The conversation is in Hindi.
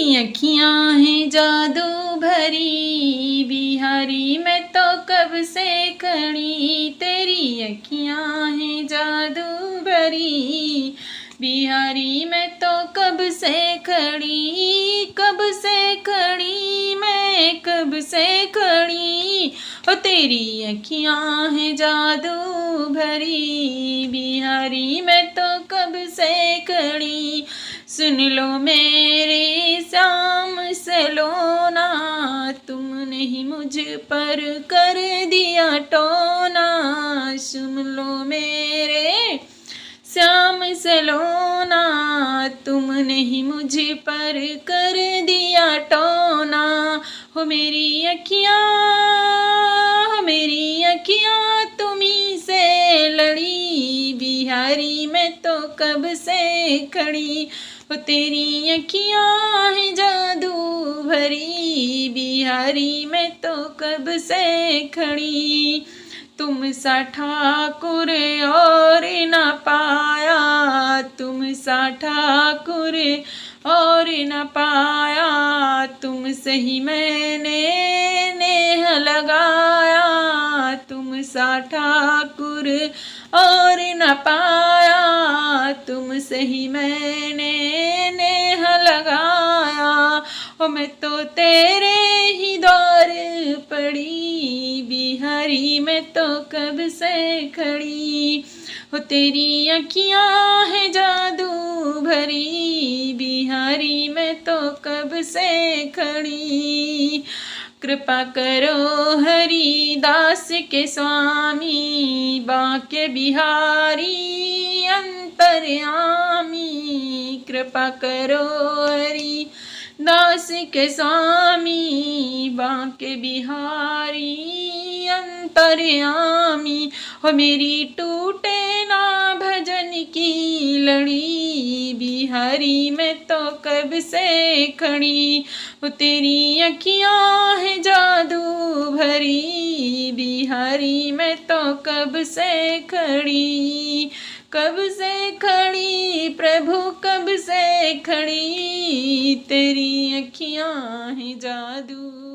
तेरी अखियाँ हैं जादू भरी, बिहारी मैं तो कब से खड़ी। तेरी अखियाँ हैं जादू भरी, बिहारी मैं तो कब से खड़ी, कब से खड़ी, मैं कब से खड़ी। ओ तेरी अखियाँ हैं जादू भरी, बिहारी मैं तो कब से खड़ी। सुन लो मेरे श्याम सलोना, तुमने ही मुझ पर कर दिया टोना। सुन लो मेरे श्याम सलोना, तुमने ही मुझ पर कर दिया टोना। हो मेरी अखियाँ, हो मेरी अखियाँ तुम्हीं से लड़ी, बिहारी मैं तो कब से खड़ी। हो तेरी अखियाँ हैं जादू भरी, बिहारी मैं तो कब से खड़ी। तुम सा ठाकुर और न पाया, तुम सा ठाकुर और न पाया। तुम सही मैंने नेह लगाया, तुम सा ठाकुर और न पाया। तुम सही मैंने नेह लगाया। ओ मैं तो तेरे ही दौर पड़ी, बिहारी मैं तो कब से खड़ी। हो तेरी अखियाँ हैं जादू भरी, बिहारी मैं तो कब से खड़ी। कृपा करो हरिदास के स्वामी, बांके बिहारी अंतर्यामी। कृपा करो हरिदास के स्वामी, बांके बिहारी अंतर्यामी। हो मेरी टूटे ना भजन की लड़ी, बिहारी मैं तो कब से खड़ी। हो तेरी अखियाँ हैं जादू भरी, बिहारी मैं तो कब से खड़ी। कब से खड़ी प्रभु कब से खड़ी, तेरी अखियाँ हैं जादू